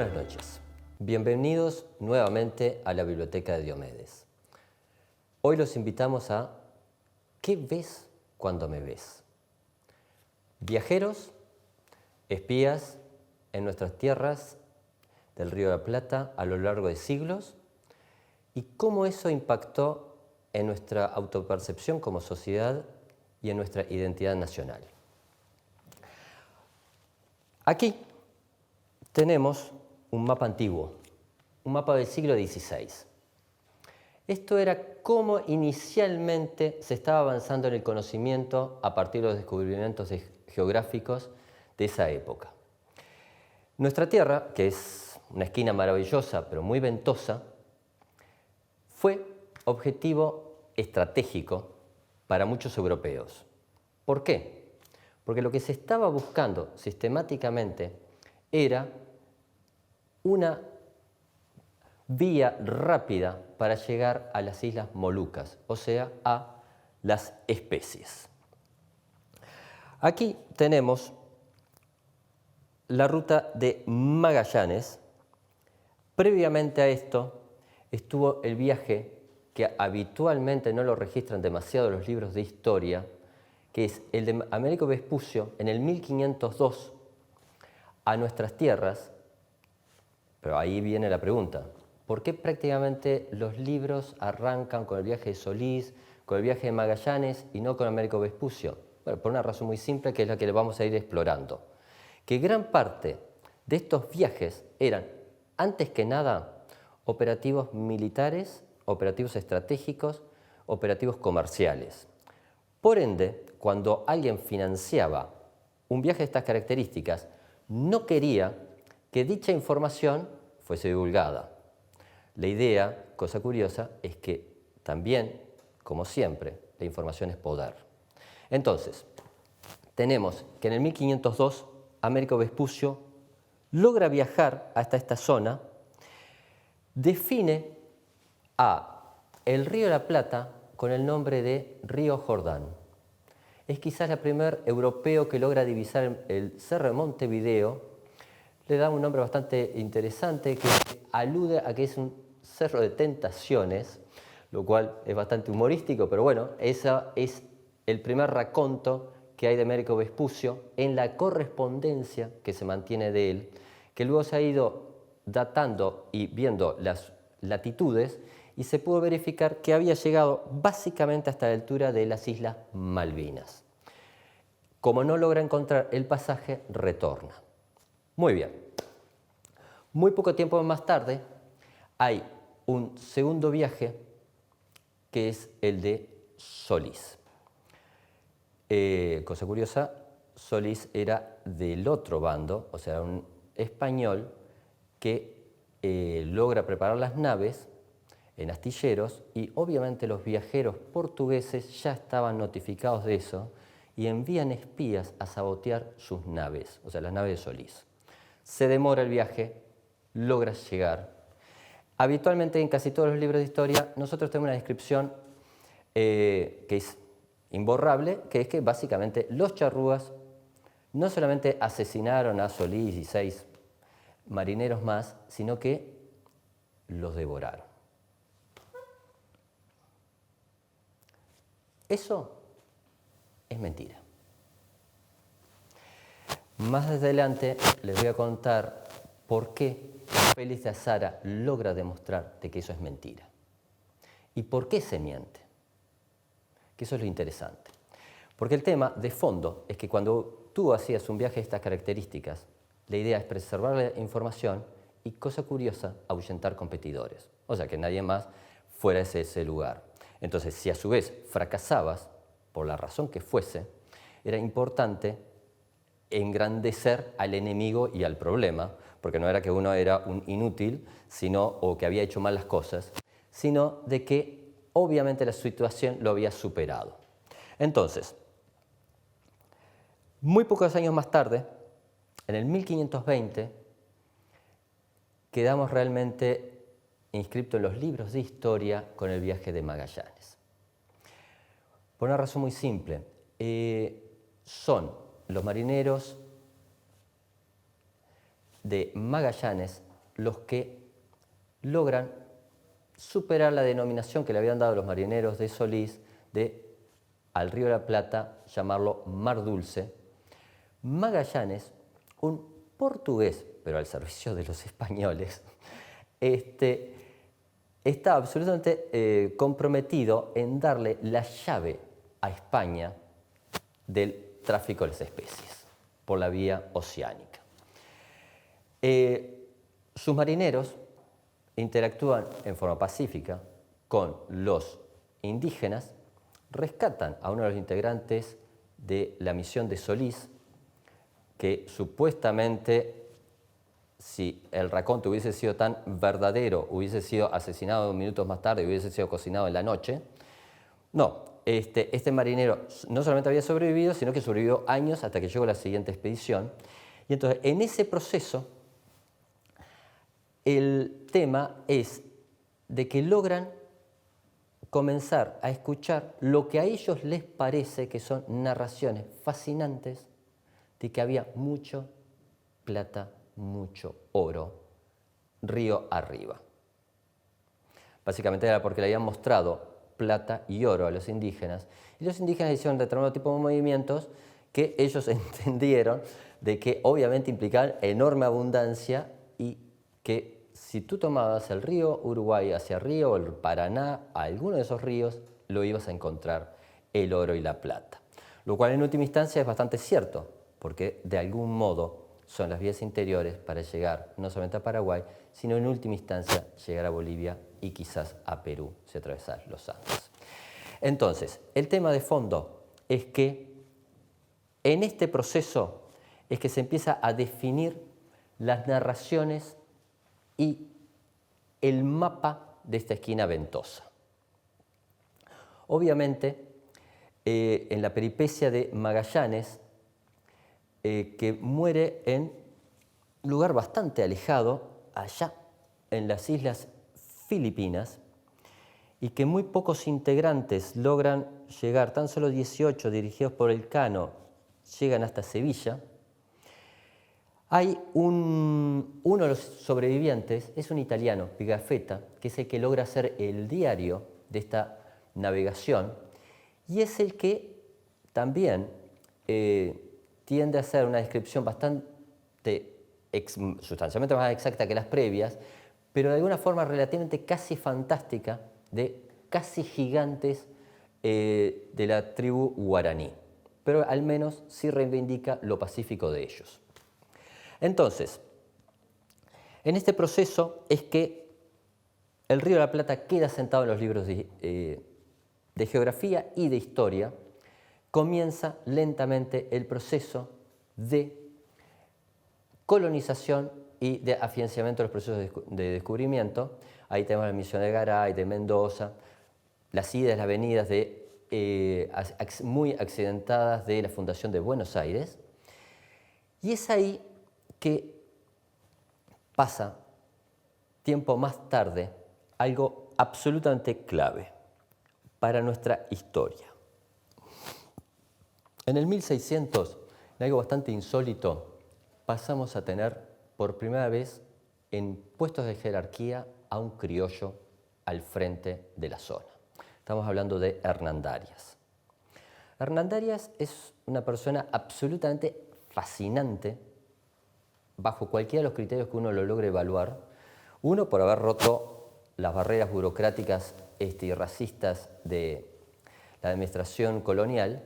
Buenas noches. Bienvenidos nuevamente a la Biblioteca de Diomedes. Hoy los invitamos a ¿qué ves cuando me ves? Viajeros, espías en nuestras tierras del Río de la Plata a lo largo de siglos y cómo eso impactó en nuestra autopercepción como sociedad y en nuestra identidad nacional. Aquí tenemos un mapa antiguo, un mapa del siglo XVI. Esto era cómo inicialmente se estaba avanzando en el conocimiento a partir de los descubrimientos geográficos de esa época. Nuestra tierra, que es una esquina maravillosa pero muy ventosa, fue objetivo estratégico para muchos europeos. ¿Por qué? Porque lo que se estaba buscando sistemáticamente era una vía rápida para llegar a las Islas Molucas, o sea, a las especies. Aquí tenemos la ruta de Magallanes. Previamente a esto estuvo el viaje que habitualmente no lo registran demasiado los libros de historia, que es el de Américo Vespucio en el 1502 a nuestras tierras. Pero ahí viene la pregunta, ¿por qué prácticamente los libros arrancan con el viaje de Solís, con el viaje de Magallanes y no con Américo Vespucio? Bueno, por una razón muy simple que es la que le vamos a ir explorando. Que gran parte de estos viajes eran, antes que nada, operativos militares, operativos estratégicos, operativos comerciales. Por ende, cuando alguien financiaba un viaje de estas características, no quería que dicha información fuese divulgada. La idea, cosa curiosa, es que también, como siempre, la información es poder. Entonces, tenemos que en el 1502 Américo Vespucio logra viajar hasta esta zona, define a el Río de la Plata con el nombre de Río Jordán. Es quizás el primer europeo que logra divisar el Cerro de Montevideo. Le da un nombre bastante interesante que alude a que es un cerro de tentaciones, lo cual es bastante humorístico, pero bueno, ese es el primer raconto que hay de Américo Vespucio en la correspondencia que se mantiene de él, que luego se ha ido datando y viendo las latitudes y se pudo verificar que había llegado básicamente hasta la altura de las Islas Malvinas. Como no logra encontrar el pasaje, retorna. Muy bien. Muy poco tiempo más tarde hay un segundo viaje que es el de Solís. Cosa curiosa, Solís era del otro bando, o sea, un español que logra preparar las naves en astilleros y obviamente los viajeros portugueses ya estaban notificados de eso y envían espías a sabotear sus naves, o sea, las naves de Solís. Se demora el viaje, logra llegar. Habitualmente en casi todos los libros de historia nosotros tenemos una descripción que es imborrable, que es que básicamente los charrúas no solamente asesinaron a Solís y 6 marineros más, sino que los devoraron. Eso es mentira. Más adelante les voy a contar por qué Félix de Azara logra demostrar de que eso es mentira. ¿Y por qué se miente? Que eso es lo interesante. Porque el tema de fondo es que cuando tú hacías un viaje de estas características, la idea es preservar la información y, cosa curiosa, ahuyentar competidores. O sea, que nadie más fuera a ese lugar. Entonces, si a su vez fracasabas, por la razón que fuese, era importante engrandecer al enemigo y al problema, porque no era que uno era un inútil, o que había hecho mal las cosas, sino de que obviamente la situación lo había superado. Entonces, muy pocos años más tarde, en el 1520, quedamos realmente inscriptos en los libros de historia con el viaje de Magallanes. Por una razón muy simple, son los marineros de Magallanes los que logran superar la denominación que le habían dado los marineros de Solís de al Río de la Plata llamarlo Mar Dulce. Magallanes, un portugués, pero al servicio de los españoles, está absolutamente comprometido en darle la llave a España del tráfico de las especies por la vía oceánica. Sus marineros interactúan en forma pacífica con los indígenas, rescatan a uno de los integrantes de la misión de Solís, que supuestamente, si el raconto hubiese sido tan verdadero, hubiese sido asesinado minutos más tarde y hubiese sido cocinado en la noche. No, este marinero no solamente había sobrevivido, sino que sobrevivió años hasta que llegó la siguiente expedición. Y entonces, en ese proceso, el tema es de que logran comenzar a escuchar lo que a ellos les parece que son narraciones fascinantes de que había mucho plata, mucho oro, río arriba. Básicamente era porque le habían mostrado plata y oro a los indígenas, y los indígenas hicieron determinado tipo de movimientos que ellos entendieron de que obviamente implicaban enorme abundancia y que si tú tomabas el río Uruguay hacia arriba o el Paraná, a alguno de esos ríos, lo ibas a encontrar el oro y la plata. Lo cual en última instancia es bastante cierto, porque de algún modo son las vías interiores para llegar no solamente a Paraguay, sino en última instancia llegar a Bolivia y quizás a Perú si atravesas los Andes. Entonces, el tema de fondo es que en este proceso es que se empieza a definir las narraciones y el mapa de esta esquina ventosa. Obviamente, en la peripecia de Magallanes, que muere en un lugar bastante alejado, allá en las islas Filipinas, y que muy pocos integrantes logran llegar, tan solo 18 dirigidos por Elcano llegan hasta Sevilla. Hay uno de los sobrevivientes, es un italiano, Pigafetta, que es el que logra hacer el diario de esta navegación y es el que también tiende a hacer una descripción sustancialmente más exacta que las previas, pero de alguna forma relativamente casi fantástica de casi gigantes de la tribu guaraní, pero al menos sí reivindica lo pacífico de ellos. Entonces, en este proceso es que el Río de la Plata queda sentado en los libros de geografía y de historia, comienza lentamente el proceso de colonización y de afianzamiento de los procesos de descubrimiento. Ahí tenemos la misión de Garay, de Mendoza, las idas, las venidas muy accidentadas de la fundación de Buenos Aires. Y es ahí que pasa, tiempo más tarde, algo absolutamente clave para nuestra historia. En el 1600, en algo bastante insólito, pasamos a tener por primera vez en puestos de jerarquía a un criollo al frente de la zona. Estamos hablando de Hernandarias. Hernandarias es una persona absolutamente fascinante bajo cualquiera de los criterios que uno lo logre evaluar. Uno, por haber roto las barreras burocráticas y racistas de la administración colonial,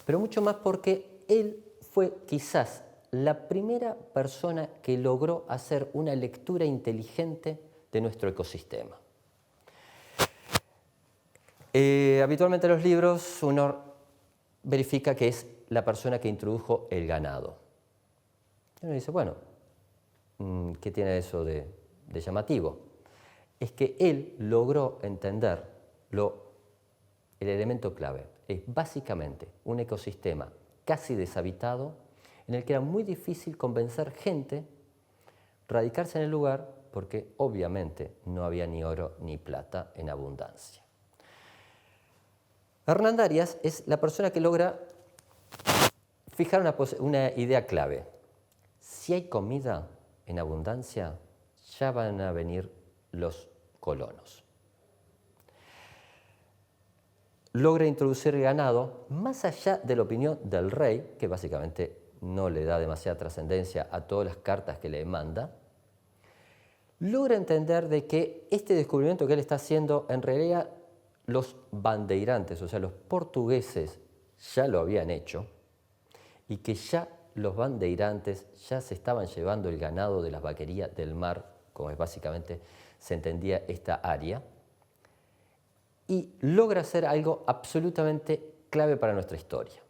pero mucho más porque él fue quizás la primera persona que logró hacer una lectura inteligente de nuestro ecosistema. Habitualmente en los libros uno verifica que es la persona que introdujo el ganado. Y uno dice, bueno, ¿qué tiene eso de llamativo? Es que él logró entender el elemento clave. Es básicamente un ecosistema casi deshabitado en el que era muy difícil convencer gente a radicarse en el lugar porque obviamente no había ni oro ni plata en abundancia. Hernandarias es la persona que logra fijar una idea clave. Si hay comida en abundancia, ya van a venir los colonos. Logra introducir el ganado más allá de la opinión del rey, que básicamente no le da demasiada trascendencia a todas las cartas que le manda. Logra entender de que este descubrimiento que él está haciendo, en realidad los bandeirantes, o sea, los portugueses, ya lo habían hecho, y que ya los bandeirantes ya se estaban llevando el ganado de las vaquerías del mar, como es básicamente se entendía esta área, y logra hacer algo absolutamente clave para nuestra historia.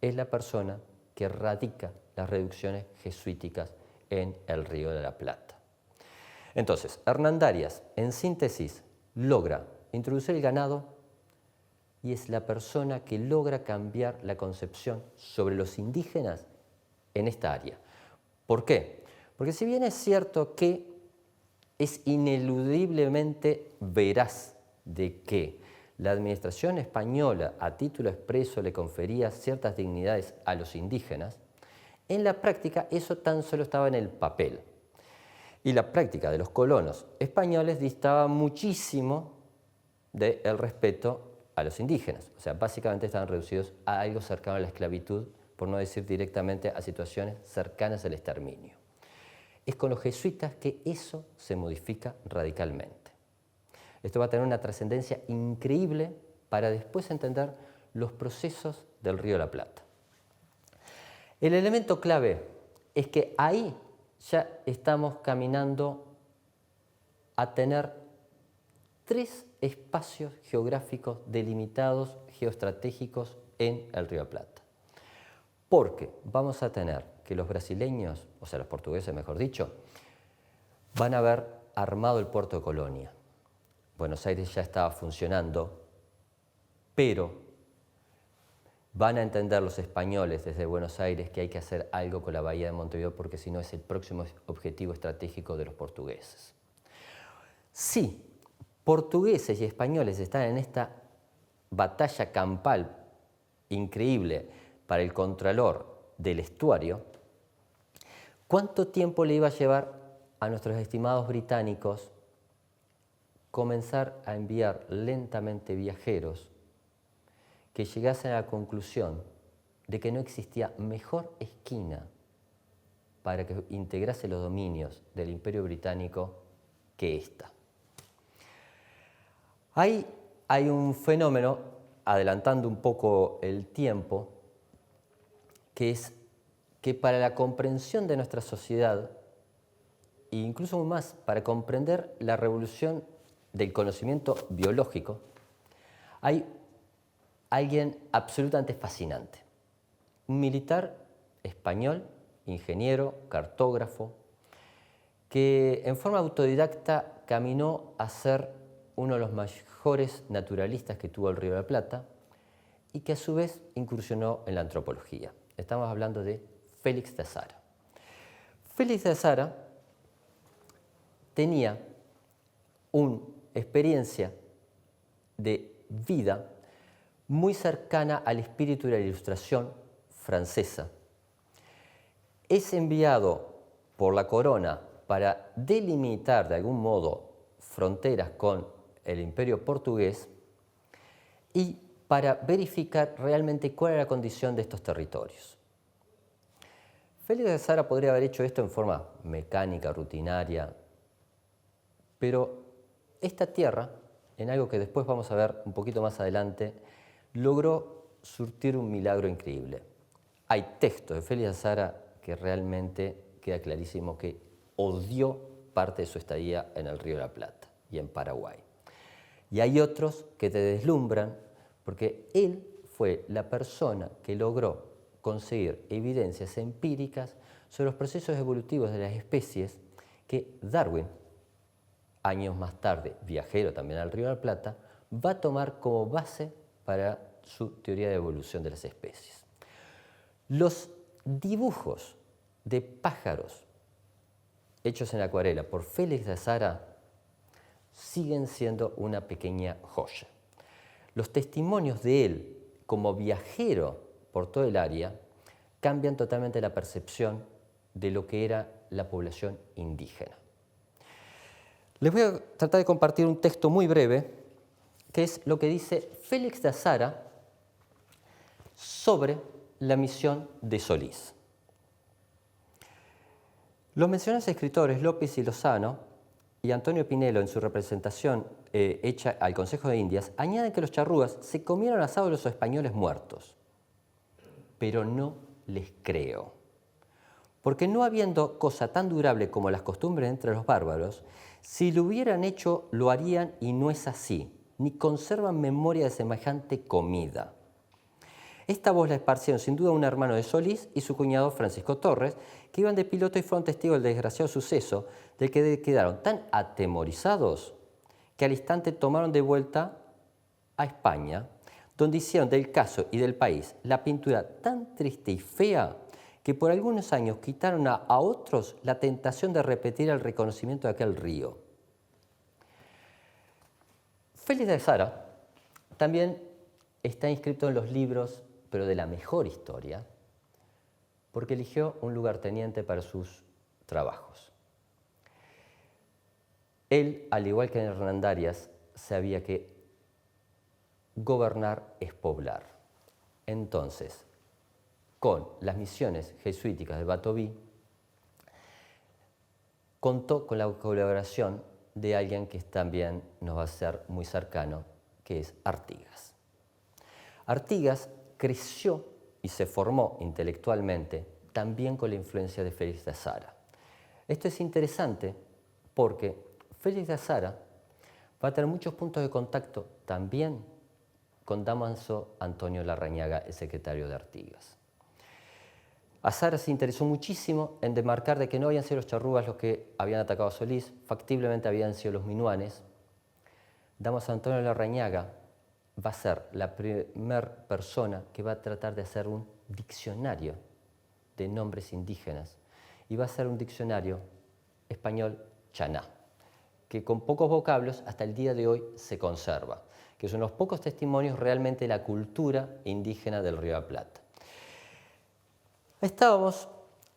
Es la persona que radica las reducciones jesuíticas en el Río de la Plata. Entonces, Hernandarias, en síntesis, logra introducir el ganado y es la persona que logra cambiar la concepción sobre los indígenas en esta área. ¿Por qué? Porque si bien es cierto que es ineludiblemente veraz de que la administración española a título expreso le confería ciertas dignidades a los indígenas, en la práctica eso tan solo estaba en el papel. Y la práctica de los colonos españoles distaba muchísimo del respeto a los indígenas. O sea, básicamente estaban reducidos a algo cercano a la esclavitud, por no decir directamente a situaciones cercanas al exterminio. Es con los jesuitas que eso se modifica radicalmente. Esto va a tener una trascendencia increíble para después entender los procesos del Río de la Plata. El elemento clave es que ahí ya estamos caminando a tener 3 espacios geográficos delimitados geoestratégicos en el Río de la Plata. Porque vamos a tener que los brasileños, o sea, los portugueses mejor dicho, van a haber armado el puerto de Colonia. Buenos Aires ya estaba funcionando, pero van a entender los españoles desde Buenos Aires que hay que hacer algo con la bahía de Montevideo porque si no es el próximo objetivo estratégico de los portugueses. Si portugueses y españoles están en esta batalla campal increíble para el contralor del estuario, ¿cuánto tiempo le iba a llevar a nuestros estimados británicos comenzar a enviar lentamente viajeros que llegasen a la conclusión de que no existía mejor esquina para que integrase los dominios del Imperio Británico que esta? Hay un fenómeno, adelantando un poco el tiempo, que es que para la comprensión de nuestra sociedad, e incluso aún más para comprender la revolución del conocimiento biológico, hay alguien absolutamente fascinante. Un militar español, ingeniero, cartógrafo, que en forma autodidacta caminó a ser uno de los mejores naturalistas que tuvo el Río de la Plata y que a su vez incursionó en la antropología. Estamos hablando de Félix de Azara. Félix de Azara tenía una experiencia de vida muy cercana al espíritu de la Ilustración francesa. Es enviado por la corona para delimitar de algún modo fronteras con el Imperio portugués y para verificar realmente cuál era la condición de estos territorios. Félix de Azara podría haber hecho esto en forma mecánica, rutinaria, pero esta tierra, en algo que después vamos a ver un poquito más adelante, logró surtir un milagro increíble. Hay textos de Félix de Azara que realmente queda clarísimo que odió parte de su estadía en el Río de la Plata y en Paraguay. Y hay otros que te deslumbran porque él fue la persona que logró conseguir evidencias empíricas sobre los procesos evolutivos de las especies que Darwin, años más tarde, viajero también al Río de la Plata, va a tomar como base para su teoría de evolución de las especies. Los dibujos de pájaros hechos en acuarela por Félix de Azara siguen siendo una pequeña joya. Los testimonios de él como viajero por todo el área cambian totalmente la percepción de lo que era la población indígena. Les voy a tratar de compartir un texto muy breve, que es lo que dice Félix de Azara sobre la misión de Solís. Los mencionados escritores López y Lozano y Antonio Pinelo, en su representación hecha al Consejo de Indias, añaden que los charrúas se comieron asados a los españoles muertos. Pero no les creo. Porque no habiendo cosa tan durable como las costumbres entre los bárbaros, si lo hubieran hecho, lo harían y no es así, ni conservan memoria de semejante comida. Esta voz la esparcieron sin duda un hermano de Solís y su cuñado Francisco Torres, que iban de piloto y fueron testigos del desgraciado suceso, del que quedaron tan atemorizados que al instante tomaron de vuelta a España, donde hicieron del caso y del país la pintura tan triste y fea que por algunos años quitaron a otros la tentación de repetir el reconocimiento de aquel río. Félix de Azara también está inscrito en los libros, pero de la mejor historia, porque eligió un lugarteniente para sus trabajos. Él, al igual que en Hernandarias, sabía que gobernar es poblar. Entonces, con las misiones jesuíticas de Batoví, contó con la colaboración de alguien que también nos va a ser muy cercano, que es Artigas. Artigas creció y se formó intelectualmente también con la influencia de Félix de Azara. Esto es interesante porque Félix de Azara va a tener muchos puntos de contacto también con Dámaso Antonio Larrañaga, el secretario de Artigas. Azara se interesó muchísimo en demarcar de que no habían sido los charrúas los que habían atacado a Solís, factiblemente habían sido los minuanes. Dámaso Antonio Larrañaga va a ser la primera persona que va a tratar de hacer un diccionario de nombres indígenas y va a ser un diccionario español chaná, que con pocos vocablos hasta el día de hoy se conserva, que son los pocos testimonios realmente de la cultura indígena del Río de la Plata. Estábamos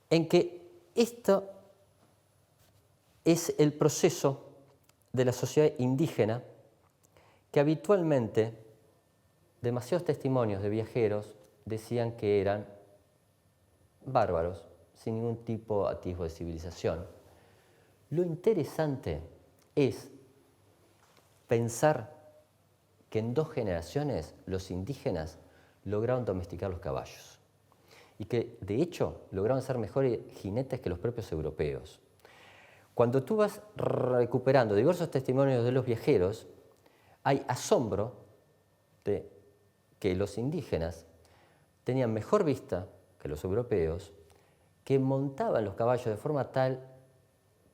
en que esto es el proceso de la sociedad indígena que habitualmente demasiados testimonios de viajeros decían que eran bárbaros, sin ningún tipo de atisbo de civilización. Lo interesante es pensar que en 2 generaciones los indígenas lograron domesticar los caballos y que, de hecho, lograron ser mejores jinetes que los propios europeos. Cuando tú vas recuperando diversos testimonios de los viajeros, hay asombro de que los indígenas tenían mejor vista que los europeos, que montaban los caballos de forma tal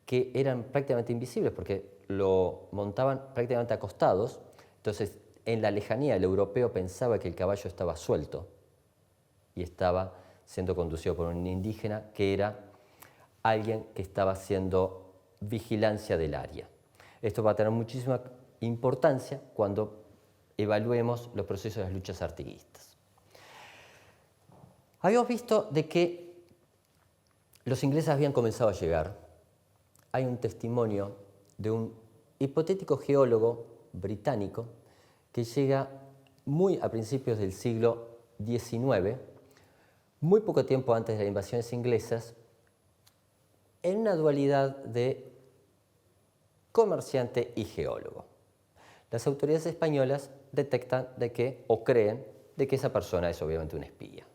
que eran prácticamente invisibles, porque lo montaban prácticamente acostados. Entonces, en la lejanía, el europeo pensaba que el caballo estaba suelto y estaba siendo conducido por un indígena que era alguien que estaba haciendo vigilancia del área. Esto va a tener muchísima importancia cuando evaluemos los procesos de las luchas artiguistas. Habíamos visto de que los ingleses habían comenzado a llegar. Hay un testimonio de un hipotético geólogo británico que llega muy a principios del siglo XIX, muy poco tiempo antes de las invasiones inglesas, en una dualidad de comerciante y geólogo. Las autoridades españolas detectan de que, o creen, de que esa persona es obviamente un espía.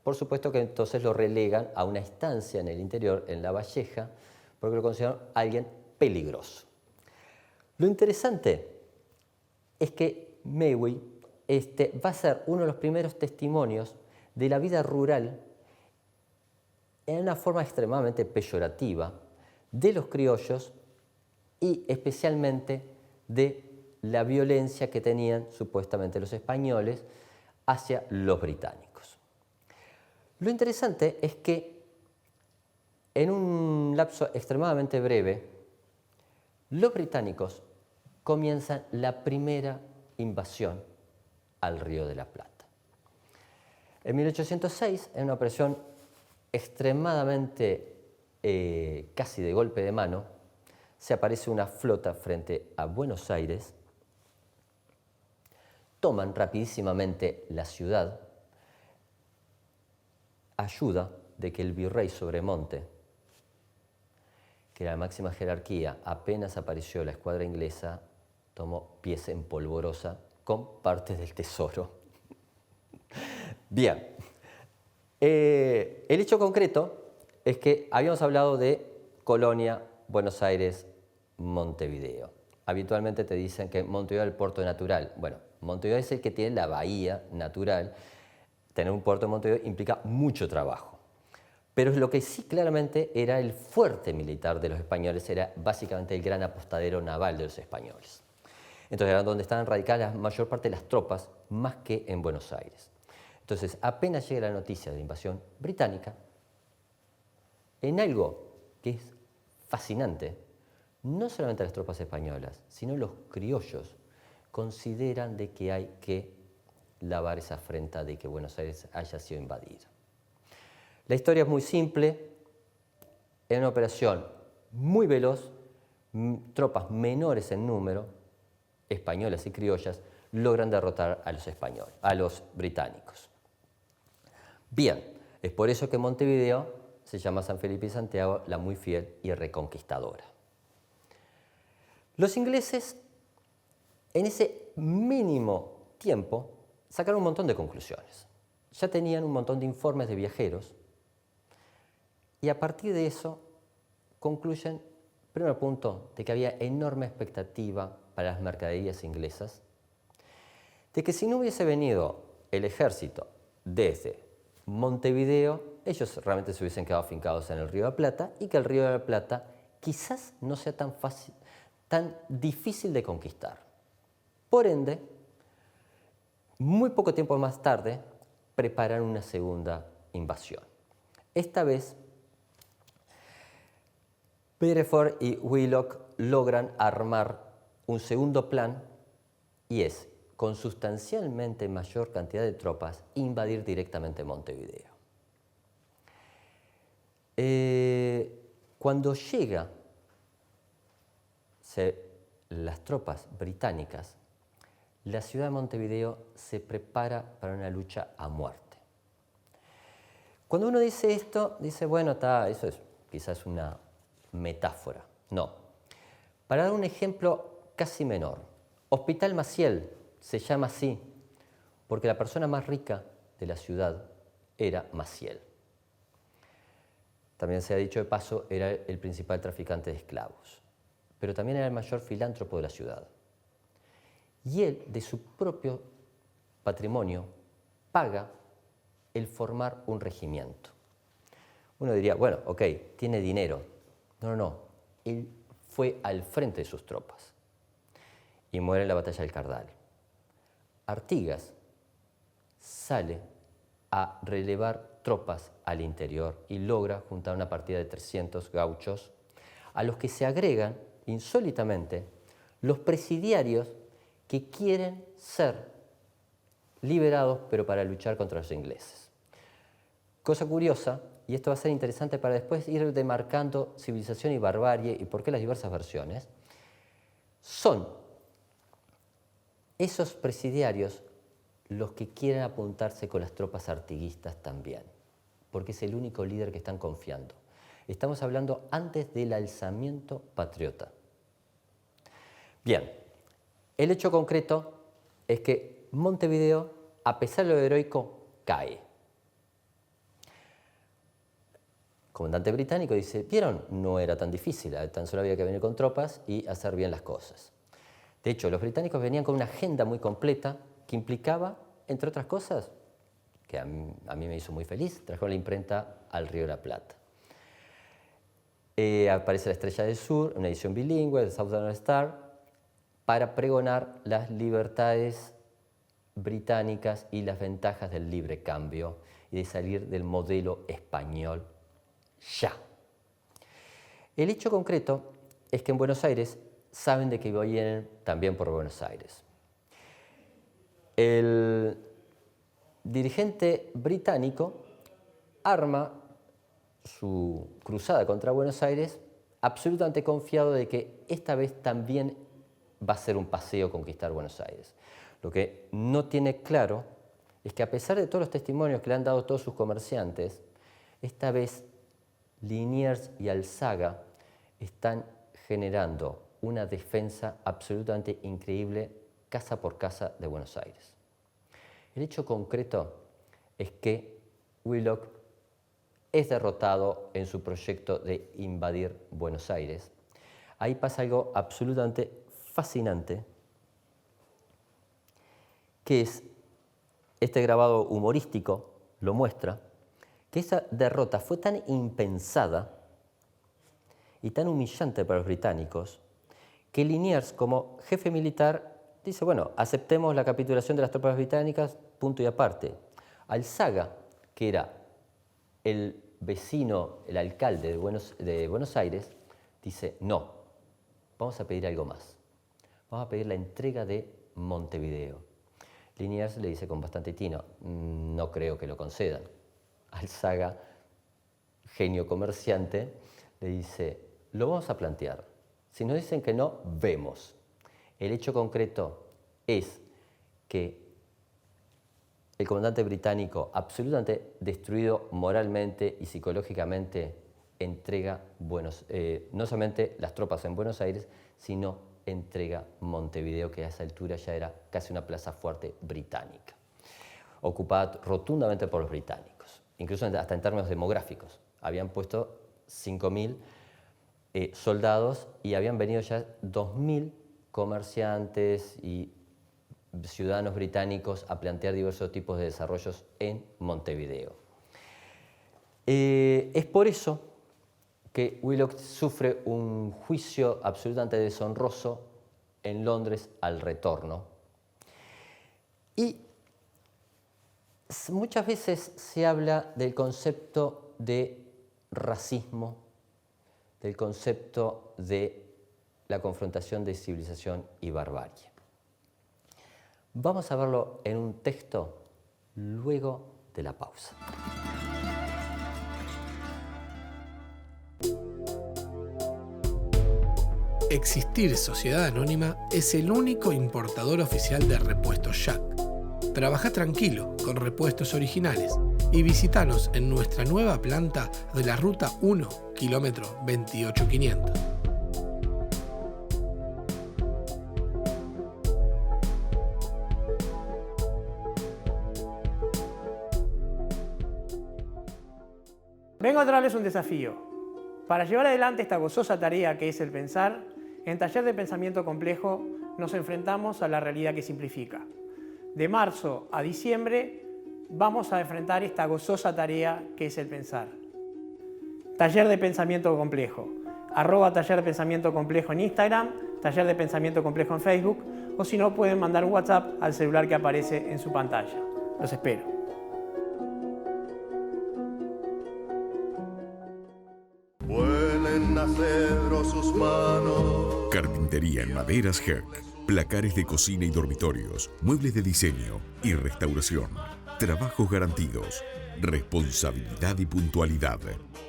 Por supuesto que entonces lo relegan a una estancia en el interior, en La Valleja, porque lo consideran alguien peligroso. Lo interesante es que Mewey va a ser uno de los primeros testimonios de la vida rural en una forma extremadamente peyorativa de los criollos y especialmente de la violencia que tenían supuestamente los españoles hacia los británicos. Lo interesante es que en un lapso extremadamente breve, los británicos comienzan la primera invasión al Río de la Plata. En 1806, en una operación extremadamente casi de golpe de mano, se aparece una flota frente a Buenos Aires, toman rapidísimamente la ciudad, ayuda de que el virrey Sobremonte, que era la máxima jerarquía, apenas apareció la escuadra inglesa, tomó pies en polvorosa con partes del tesoro. Bien, el hecho concreto es que habíamos hablado de Colonia, Buenos Aires, Montevideo. Habitualmente te dicen que Montevideo es el puerto natural. Bueno, Montevideo es el que tiene la bahía natural. Tener un puerto en Montevideo implica mucho trabajo. Pero lo que sí claramente era el fuerte militar de los españoles, era básicamente el gran apostadero naval de los españoles. Entonces era donde estaban radicadas la mayor parte de las tropas, más que en Buenos Aires. Entonces, apenas llega la noticia de la invasión británica, en algo que es fascinante, no solamente las tropas españolas, sino los criollos consideran de que hay que lavar esa afrenta de que Buenos Aires haya sido invadido. La historia es muy simple, es una operación muy veloz, tropas menores en número, españolas y criollas, logran derrotar a los españoles, a los británicos. Bien, es por eso que Montevideo se llama San Felipe y Santiago, la muy fiel y reconquistadora. Los ingleses, en ese mínimo tiempo, sacaron un montón de conclusiones. Ya tenían un montón de informes de viajeros y a partir de eso concluyen, primer punto, de que había enorme expectativa para las mercaderías inglesas, de que si no hubiese venido el ejército desde Montevideo, ellos realmente se hubiesen quedado afincados en el Río de la Plata y que el Río de la Plata quizás no sea tan fácil, tan difícil de conquistar. Por ende, muy poco tiempo más tarde, preparan una segunda invasión. Esta vez, Bedford y Wheelock logran armar un segundo plan y es, con sustancialmente mayor cantidad de tropas, invadir directamente Montevideo. Cuando llegan las tropas británicas, la ciudad de Montevideo se prepara para una lucha a muerte. Cuando uno dice esto, dice, bueno, eso es quizás una metáfora. No. Para dar un ejemplo casi menor, Hospital Maciel se llama así porque la persona más rica de la ciudad era Maciel. También se ha dicho de paso, era el principal traficante de esclavos, pero también era el mayor filántropo de la ciudad. Y él, de su propio patrimonio, paga el formar un regimiento. Uno diría, bueno, ok, tiene dinero. No. Él fue al frente de sus tropas y muere en la batalla del Cardal. Artigas sale a relevar tropas al interior y logra juntar una partida de 300 gauchos, a los que se agregan, insólitamente, los presidiarios que quieren ser liberados, pero para luchar contra los ingleses. Cosa curiosa, y esto va a ser interesante para después ir demarcando civilización y barbarie y por qué las diversas versiones, son esos presidiarios los que quieren apuntarse con las tropas artiguistas también, porque es el único líder que están confiando. Estamos hablando antes del alzamiento patriota. Bien, el hecho concreto es que Montevideo, a pesar de lo heroico, cae. El comandante británico dice, ¿vieron? No era tan difícil, tan solo había que venir con tropas y hacer bien las cosas. De hecho, los británicos venían con una agenda muy completa que implicaba, entre otras cosas, que a mí me hizo muy feliz, trajeron la imprenta al Río de la Plata. Aparece la Estrella del Sur, una edición bilingüe del Southern Star, para pregonar las libertades británicas y las ventajas del libre cambio y de salir del modelo español ya. El hecho concreto es que en Buenos Aires saben de que vienen también por Buenos Aires. El dirigente británico arma su cruzada contra Buenos Aires absolutamente confiado de que esta vez también va a ser un paseo conquistar Buenos Aires. Lo que no tiene claro es que a pesar de todos los testimonios que le han dado todos sus comerciantes, esta vez Liniers y Alzaga están generando una defensa absolutamente increíble casa por casa de Buenos Aires. El hecho concreto es que Willock es derrotado en su proyecto de invadir Buenos Aires. Ahí pasa algo absolutamente fascinante, que es, este grabado humorístico lo muestra, que esa derrota fue tan impensada y tan humillante para los británicos que Liniers, como jefe militar, dice, bueno, aceptemos la capitulación de las tropas británicas, punto y aparte. Alzaga, que era el vecino, el alcalde de Buenos Aires, dice, no, vamos a pedir algo más. Vamos a pedir la entrega de Montevideo. Liniers le dice con bastante tino, no creo que lo concedan. Alzaga, genio comerciante, le dice, lo vamos a plantear. Si nos dicen que no, vemos. El hecho concreto es que el comandante británico, absolutamente destruido moralmente y psicológicamente, entrega no solamente las tropas en Buenos Aires, sino entrega Montevideo, que a esa altura ya era casi una plaza fuerte británica, ocupada rotundamente por los británicos, incluso hasta en términos demográficos. Habían puesto 5.000 soldados y habían venido ya 2.000 comerciantes y ciudadanos británicos a plantear diversos tipos de desarrollos en Montevideo. Es por eso que Willock sufre un juicio absolutamente deshonroso en Londres al retorno. Y muchas veces se habla del concepto de racismo, del concepto de la confrontación de civilización y barbarie. Vamos a verlo en un texto luego de la pausa. Existir Sociedad Anónima es el único importador oficial de repuestos Jack. Trabaja tranquilo con repuestos originales y visítanos en nuestra nueva planta de la Ruta 1, kilómetro 28500. Vengo a traerles un desafío. Para llevar adelante esta gozosa tarea que es el pensar, en Taller de Pensamiento Complejo nos enfrentamos a la realidad que simplifica. De marzo a diciembre vamos a enfrentar esta gozosa tarea que es el pensar. Taller de Pensamiento Complejo. @Taller de Pensamiento Complejo en Instagram, Taller de Pensamiento Complejo en Facebook, o si no pueden mandar un WhatsApp al celular que aparece en su pantalla. Los espero. Vuelen a cedro sus manos. Carpintería en maderas Herc. Placares de cocina y dormitorios. Muebles de diseño y restauración. Trabajos garantidos. Responsabilidad y puntualidad.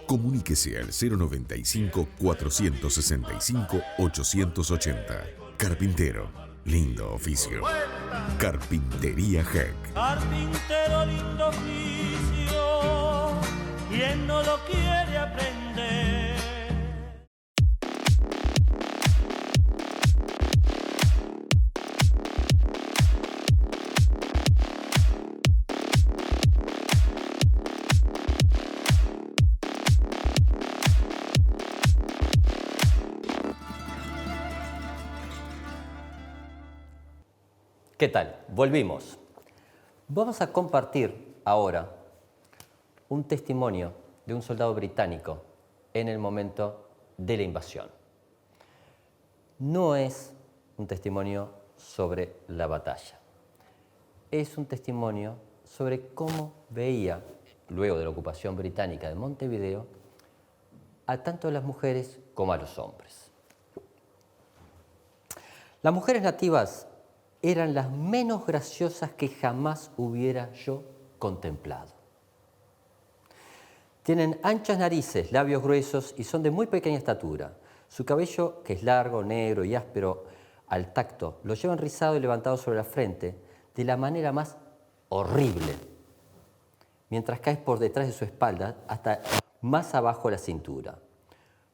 Comuníquese al 095-465-880. Carpintero. Lindo oficio. Carpintería Herc. Carpintero, lindo oficio. ¿Quién no lo quiere aprender? ¿Qué tal? Volvimos. Vamos a compartir ahora un testimonio de un soldado británico en el momento de la invasión. No es un testimonio sobre la batalla. Es un testimonio sobre cómo veía, luego de la ocupación británica de Montevideo, a tanto las mujeres como a los hombres. Las mujeres nativas eran las menos graciosas que jamás hubiera yo contemplado. Tienen anchas narices, labios gruesos y son de muy pequeña estatura. Su cabello, que es largo, negro y áspero al tacto, lo lleva enrizado y levantado sobre la frente de la manera más horrible, mientras cae por detrás de su espalda hasta más abajo de la cintura.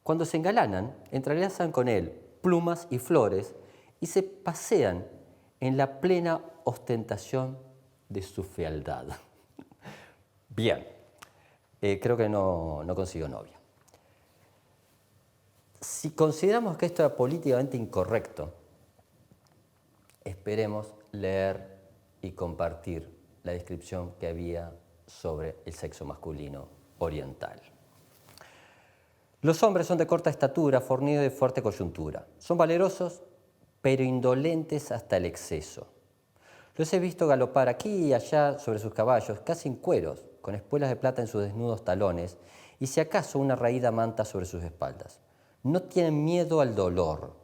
Cuando se engalanan, entrelazan con él plumas y flores y se pasean en la plena ostentación de su fealdad. Bien, creo que no consiguió novia. Si consideramos que esto era políticamente incorrecto, esperemos leer y compartir la descripción que había sobre el sexo masculino oriental. Los hombres son de corta estatura, fornidos de fuerte coyuntura. Son valerosos, pero indolentes hasta el exceso. Los he visto galopar aquí y allá sobre sus caballos, casi en cueros, con espuelas de plata en sus desnudos talones y si acaso una raída manta sobre sus espaldas. No tienen miedo al dolor.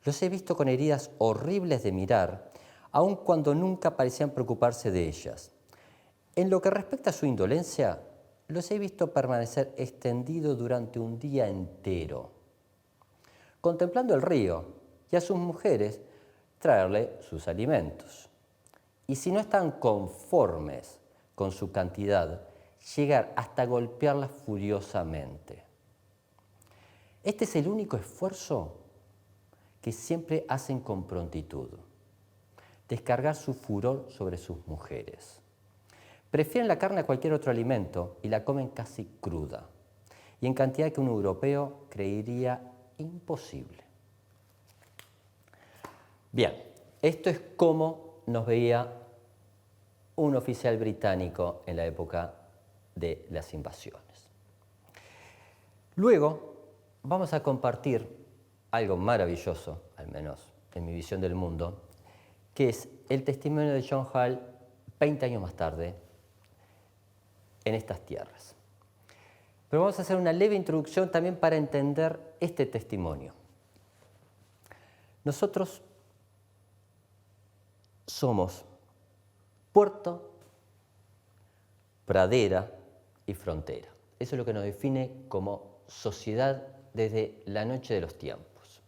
Los he visto con heridas horribles de mirar, aun cuando nunca parecían preocuparse de ellas. En lo que respecta a su indolencia, los he visto permanecer extendidos durante un día entero, contemplando el río y a sus mujeres traerle sus alimentos. Y si no están conformes con su cantidad, llegar hasta golpearlas furiosamente. Este es el único esfuerzo que siempre hacen con prontitud, descargar su furor sobre sus mujeres. Prefieren la carne a cualquier otro alimento y la comen casi cruda, y en cantidad que un europeo creería imposible. Bien, esto es cómo nos veía un oficial británico en la época de las invasiones. Luego vamos a compartir algo maravilloso, al menos en mi visión del mundo, que es el testimonio de John Hall 20 años más tarde en estas tierras. Pero vamos a hacer una leve introducción también para entender este testimonio. Nosotros somos puerto, pradera y frontera. Eso es lo que nos define como sociedad desde la noche de los tiempos.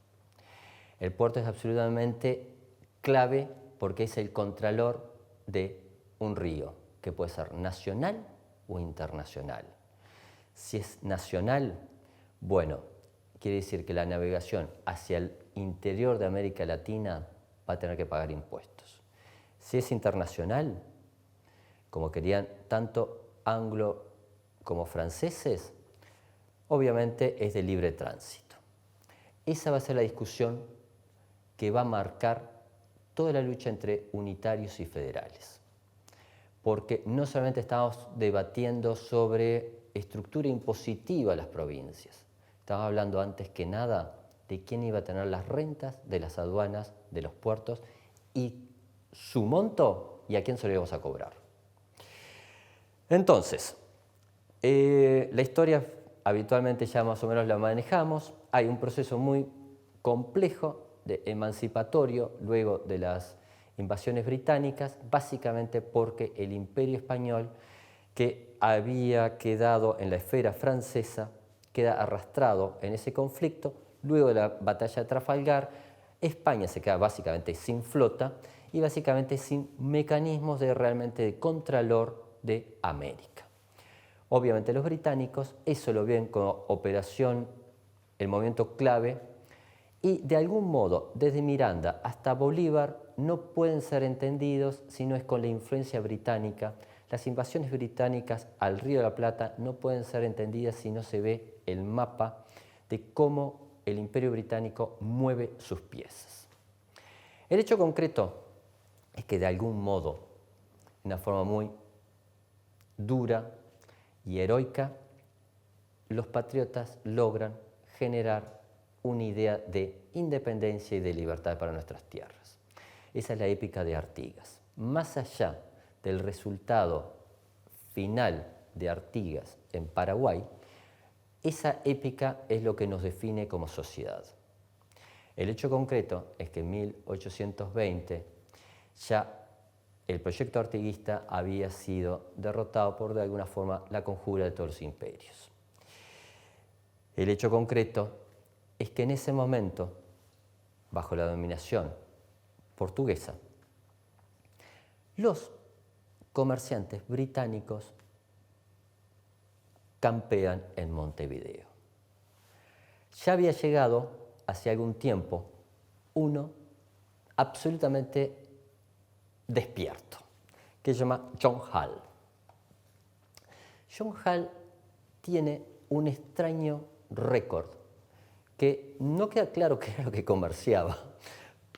El puerto es absolutamente clave porque es el contralor de un río, que puede ser nacional o internacional. Si es nacional, bueno, quiere decir que la navegación hacia el interior de América Latina va a tener que pagar impuestos. Si es internacional, como querían tanto anglo como franceses, obviamente es de libre tránsito. Esa va a ser la discusión que va a marcar toda la lucha entre unitarios y federales. Porque no solamente estamos debatiendo sobre estructura impositiva de las provincias, estamos hablando antes que nada de quién iba a tener las rentas de las aduanas, de los puertos y su monto y a quién se lo íbamos a cobrar. Entonces, la historia habitualmente ya más o menos la manejamos. Hay un proceso muy complejo de emancipatorio luego de las invasiones británicas, básicamente porque el Imperio Español, que había quedado en la esfera francesa, queda arrastrado en ese conflicto. Luego de la batalla de Trafalgar, España se queda básicamente sin flota y básicamente sin mecanismos realmente de contralor de América. Obviamente los británicos eso lo ven como operación, el momento clave, y de algún modo desde Miranda hasta Bolívar no pueden ser entendidos si no es con la influencia británica. Las invasiones británicas al Río de la Plata no pueden ser entendidas si no se ve el mapa de cómo el Imperio Británico mueve sus piezas. El hecho concreto es que de algún modo, de una forma muy dura y heroica, los patriotas logran generar una idea de independencia y de libertad para nuestras tierras. Esa es la épica de Artigas. Más allá del resultado final de Artigas en Paraguay, esa épica es lo que nos define como sociedad. El hecho concreto es que en 1820 ya el proyecto artiguista había sido derrotado por, de alguna forma, la conjura de todos los imperios. El hecho concreto es que en ese momento, bajo la dominación portuguesa, los comerciantes británicos campean en Montevideo. Ya había llegado hace algún tiempo uno absolutamente despierto, que se llama John Hull. John Hull tiene un extraño récord que no queda claro qué era lo que comerciaba,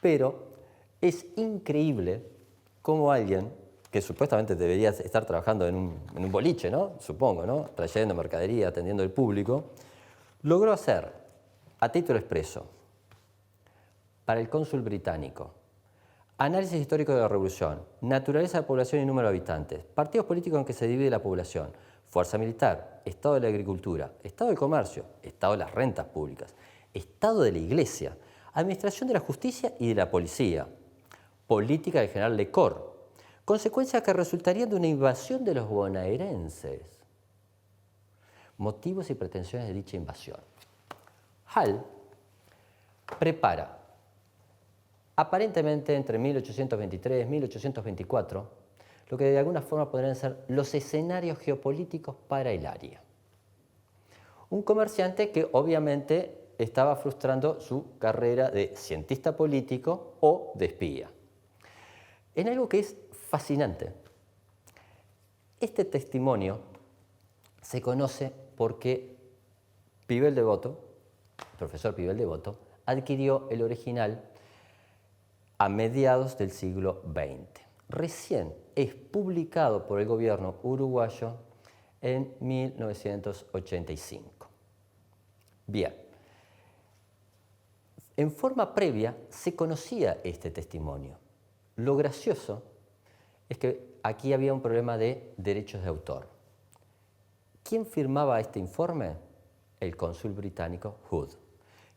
pero es increíble cómo alguien que supuestamente debería estar trabajando en un boliche, ¿no? Supongo, ¿no? Trayendo mercadería, atendiendo al público, logró hacer, a título expreso, para el cónsul británico, análisis histórico de la Revolución, naturaleza de la población y número de habitantes, partidos políticos en que se divide la población, fuerza militar, estado de la agricultura, estado del comercio, estado de las rentas públicas, estado de la iglesia, administración de la justicia y de la policía, política del general Lecor, consecuencias que resultarían de una invasión de los bonaerenses, motivos y pretensiones de dicha invasión. Hull prepara, aparentemente entre 1823 y 1824, lo que de alguna forma podrían ser los escenarios geopolíticos para el área. Un comerciante que obviamente estaba frustrando su carrera de cientista político o de espía. En algo que es fascinante. Este testimonio se conoce porque Pivel Devoto, el profesor Pivel Devoto, adquirió el original a mediados del siglo XX. Recién es publicado por el gobierno uruguayo en 1985. Bien, en forma previa se conocía este testimonio. Lo gracioso es que aquí había un problema de derechos de autor. ¿Quién firmaba este informe? El cónsul británico Hood.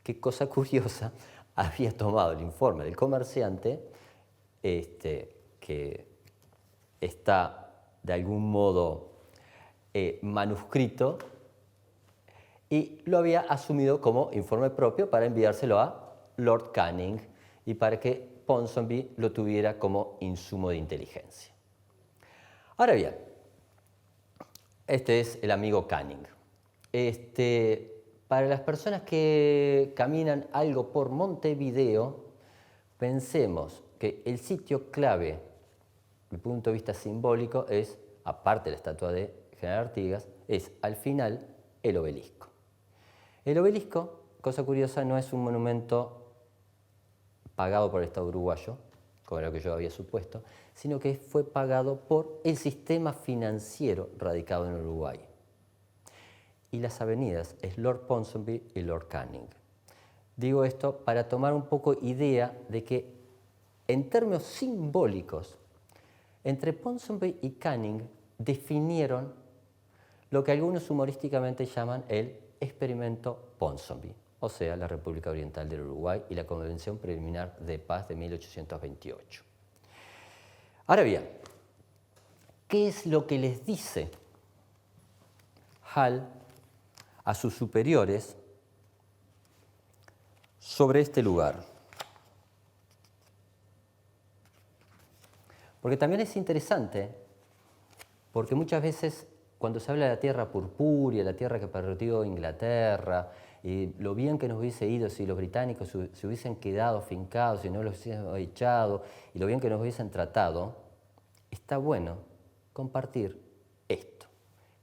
Qué cosa curiosa, había tomado el informe del comerciante, que está de algún modo manuscrito, y lo había asumido como informe propio para enviárselo a Lord Canning y para que Ponsonby lo tuviera como insumo de inteligencia. Ahora bien, este es el amigo Canning. Para las personas que caminan algo por Montevideo, pensemos que el sitio clave, desde el punto de vista simbólico, es, aparte de la estatua de General Artigas, es al final el obelisco. El obelisco, cosa curiosa, no es un monumento pagado por el Estado uruguayo, como era lo que yo había supuesto, sino que fue pagado por el sistema financiero radicado en Uruguay. Y las avenidas es Lord Ponsonby y Lord Canning. Digo esto para tomar un poco idea de que, en términos simbólicos, entre Ponsonby y Canning definieron lo que algunos humorísticamente llaman el experimento Ponsonby, o sea, la República Oriental del Uruguay y la Convención Preliminar de Paz de 1828. Ahora bien, ¿qué es lo que les dice Hull a sus superiores sobre este lugar? Porque también es interesante, porque muchas veces cuando se habla de la tierra purpúrea, la tierra que perdió Inglaterra, y lo bien que nos hubiese ido si los británicos se hubiesen quedado fincados, si no los hubiesen echado, y lo bien que nos hubiesen tratado, está bueno compartir esto,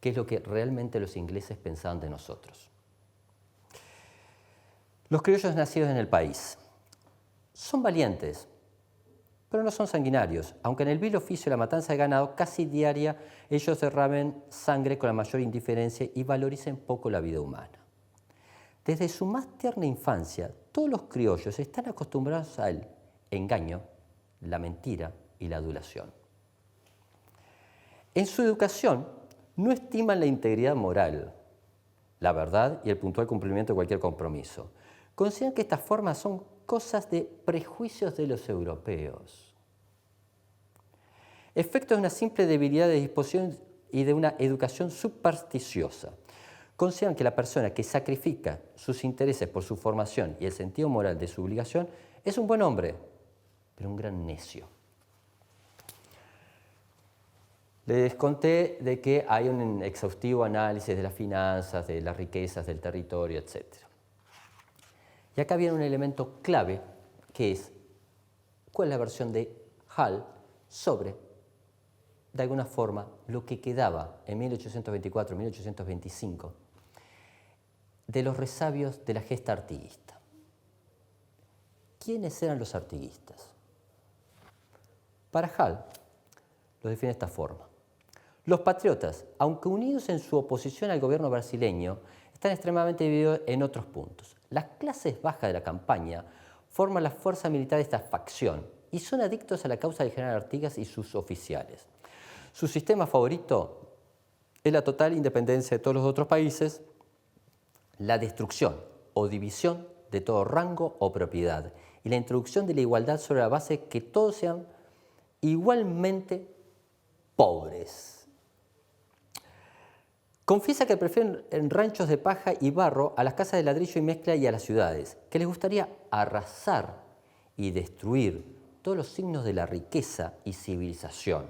que es lo que realmente los ingleses pensaban de nosotros. Los criollos nacidos en el país son valientes, pero no son sanguinarios, aunque en el vil oficio de la matanza de ganado casi diaria ellos derramen sangre con la mayor indiferencia y valoricen poco la vida humana. Desde su más tierna infancia, todos los criollos están acostumbrados al engaño, la mentira y la adulación. En su educación no estiman la integridad moral, la verdad y el puntual cumplimiento de cualquier compromiso. Consideran que estas formas son cosas de prejuicios de los europeos. Efecto de una simple debilidad de disposición y de una educación supersticiosa. consideran que la persona que sacrifica sus intereses por su formación y el sentido moral de su obligación es un buen hombre, pero un gran necio. Les conté de que hay un exhaustivo análisis de las finanzas, de las riquezas, del territorio, etc. Y acá viene un elemento clave, que es cuál es la versión de Hall sobre, de alguna forma, lo que quedaba en 1824-1825 de los resabios de la gesta artiguista. ¿Quiénes eran los artiguistas? Para Hall, lo define de esta forma. Los patriotas, aunque unidos en su oposición al gobierno brasileño, están extremadamente divididos en otros puntos. Las clases bajas de la campaña forman la fuerza militar de esta facción y son adictos a la causa del general Artigas y sus oficiales. Su sistema favorito es la total independencia de todos los otros países, la destrucción o división de todo rango o propiedad y la introducción de la igualdad sobre la base que todos sean igualmente pobres. Confiesa que prefieren en ranchos de paja y barro a las casas de ladrillo y mezcla y a las ciudades, que les gustaría arrasar y destruir todos los signos de la riqueza y civilización.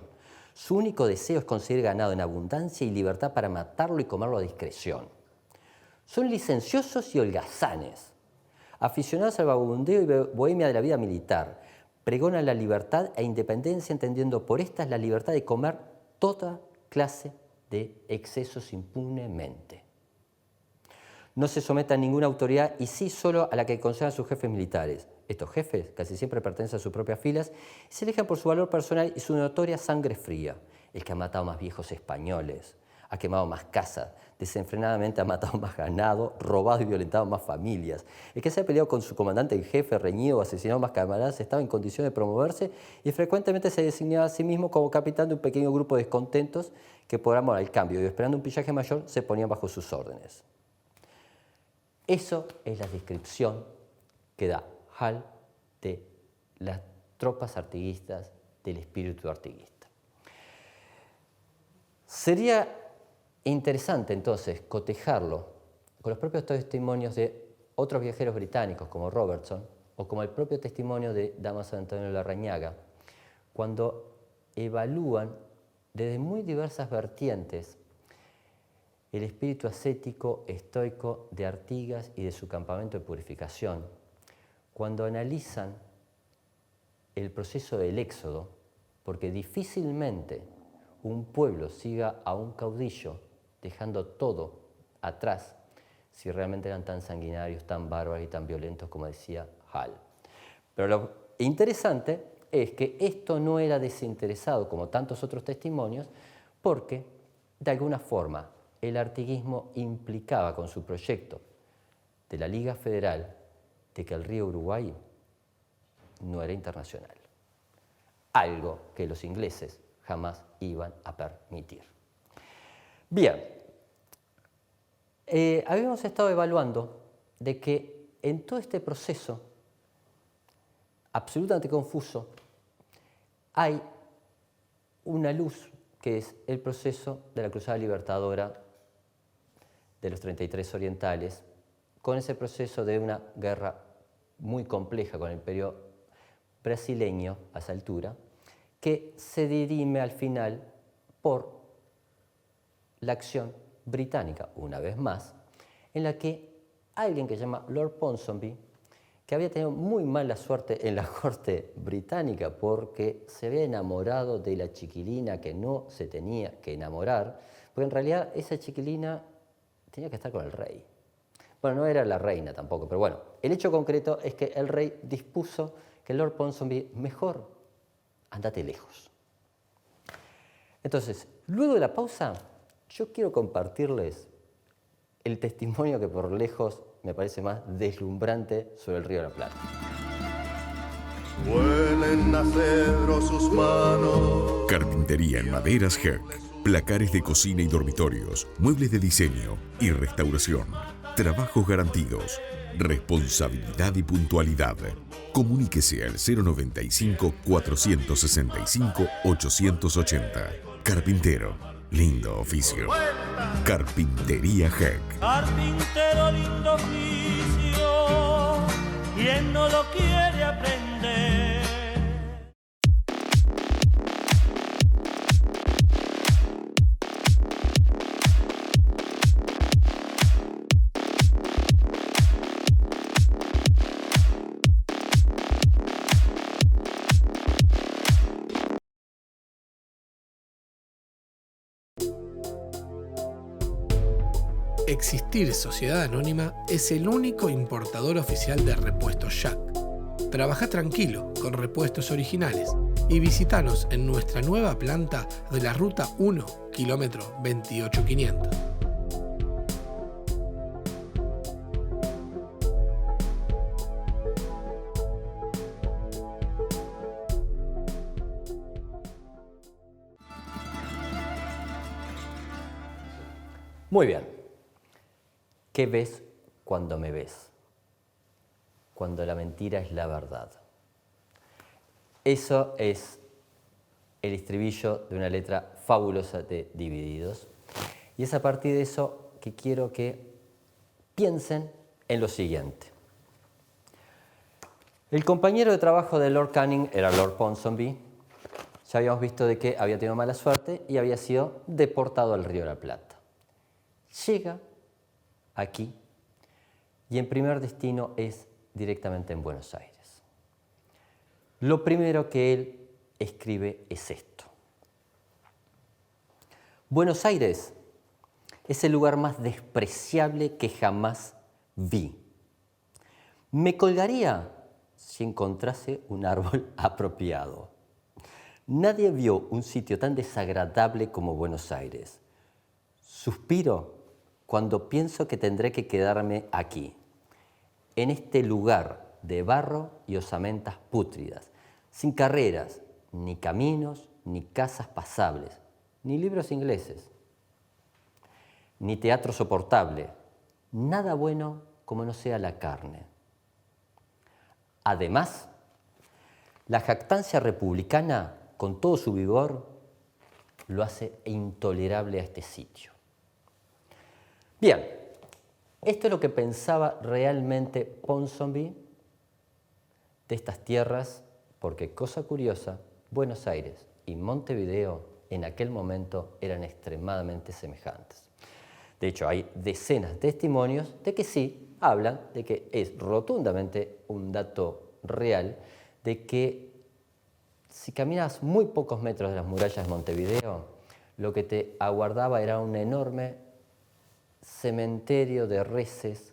Su único deseo es conseguir ganado en abundancia y libertad para matarlo y comerlo a discreción. Son licenciosos y holgazanes, aficionados al vagabundeo y bohemia de la vida militar. Pregonan la libertad e independencia, entendiendo por estas la libertad de comer toda clase de excesos impunemente. No se somete a ninguna autoridad y sí solo a la que concedan sus jefes militares. Estos jefes casi siempre pertenecen a sus propias filas y se eligen por su valor personal y su notoria sangre fría. El que ha matado más viejos españoles, ha quemado más casas, desenfrenadamente ha matado más ganado, robado y violentado más familias. El que se ha peleado con su comandante en jefe, reñido o asesinado más camaradas, estaba en condición de promoverse y frecuentemente se designaba a sí mismo como capitán de un pequeño grupo de descontentos que por amor al cambio y esperando un pillaje mayor se ponían bajo sus órdenes. Eso es la descripción que da Hall de las tropas artiguistas, del espíritu artiguista. Sería interesante entonces cotejarlo con los propios testimonios de otros viajeros británicos como Robertson o como el propio testimonio de Dámaso de Antonio Larrañaga, cuando evalúan desde muy diversas vertientes el espíritu ascético, estoico de Artigas y de su campamento de purificación, cuando analizan el proceso del éxodo, porque difícilmente un pueblo siga a un caudillo dejando todo atrás si realmente eran tan sanguinarios, tan bárbaros y tan violentos como decía Hall. Pero lo interesante es que esto no era desinteresado como tantos otros testimonios, porque de alguna forma el artiguismo implicaba con su proyecto de la Liga Federal de que el río Uruguay no era internacional, algo que los ingleses jamás iban a permitir. Bien, habíamos estado evaluando de que en todo este proceso absolutamente confuso hay una luz que es el proceso de la Cruzada Libertadora de los 33 orientales, con ese proceso de una guerra muy compleja con el imperio brasileño a esa altura, que se dirime al final por la acción británica, una vez más, en la que alguien que se llama Lord Ponsonby, que había tenido muy mala suerte en la corte británica porque se había enamorado de la chiquilina que no se tenía que enamorar, porque en realidad esa chiquilina tenía que estar con el rey. Bueno, no era la reina tampoco, pero bueno, el hecho concreto es que el rey dispuso que Lord Ponsonby, mejor, andate lejos. Entonces, luego de la pausa, yo quiero compartirles el testimonio que por lejos me parece más deslumbrante sobre el Río de la Plata. Huelen a cedro sus manos. Carpintería en maderas Herc. Placares de cocina y dormitorios. Muebles de diseño y restauración. Trabajos garantidos. Responsabilidad y puntualidad. Comuníquese al 095-465-880. Carpintero. Lindo oficio. Carpintería Heck. Carpintero lindo oficio, quien no lo quiere aprender. Existir Sociedad Anónima es el único importador oficial de repuestos Jack. Trabaja tranquilo con repuestos originales y visítanos en nuestra nueva planta de la Ruta 1, kilómetro 28500. Muy bien. ¿Qué ves cuando me ves? Cuando la mentira es la verdad. Eso es el estribillo de una letra fabulosa de Divididos. Y es a partir de eso que quiero que piensen en lo siguiente. El compañero de trabajo de Lord Canning era Lord Ponsonby. Ya habíamos visto de que había tenido mala suerte y había sido deportado al Río de la Plata. Llega aquí y en primer destino es directamente en Buenos Aires. Lo primero que él escribe es esto. Buenos Aires es el lugar más despreciable que jamás vi. Me colgaría si encontrase un árbol apropiado. Nadie vio un sitio tan desagradable como Buenos Aires. Suspiro cuando pienso que tendré que quedarme aquí, en este lugar de barro y osamentas pútridas, sin carreras, ni caminos, ni casas pasables, ni libros ingleses, ni teatro soportable, nada bueno como no sea la carne. Además, la jactancia republicana, con todo su vigor, lo hace intolerable a este sitio. Bien, esto es lo que pensaba realmente Ponsonby de estas tierras, porque, cosa curiosa, Buenos Aires y Montevideo en aquel momento eran extremadamente semejantes. De hecho, hay decenas de testimonios de que sí, hablan de que es rotundamente un dato real, de que si caminas muy pocos metros de las murallas de Montevideo, lo que te aguardaba era un enorme cementerio de reses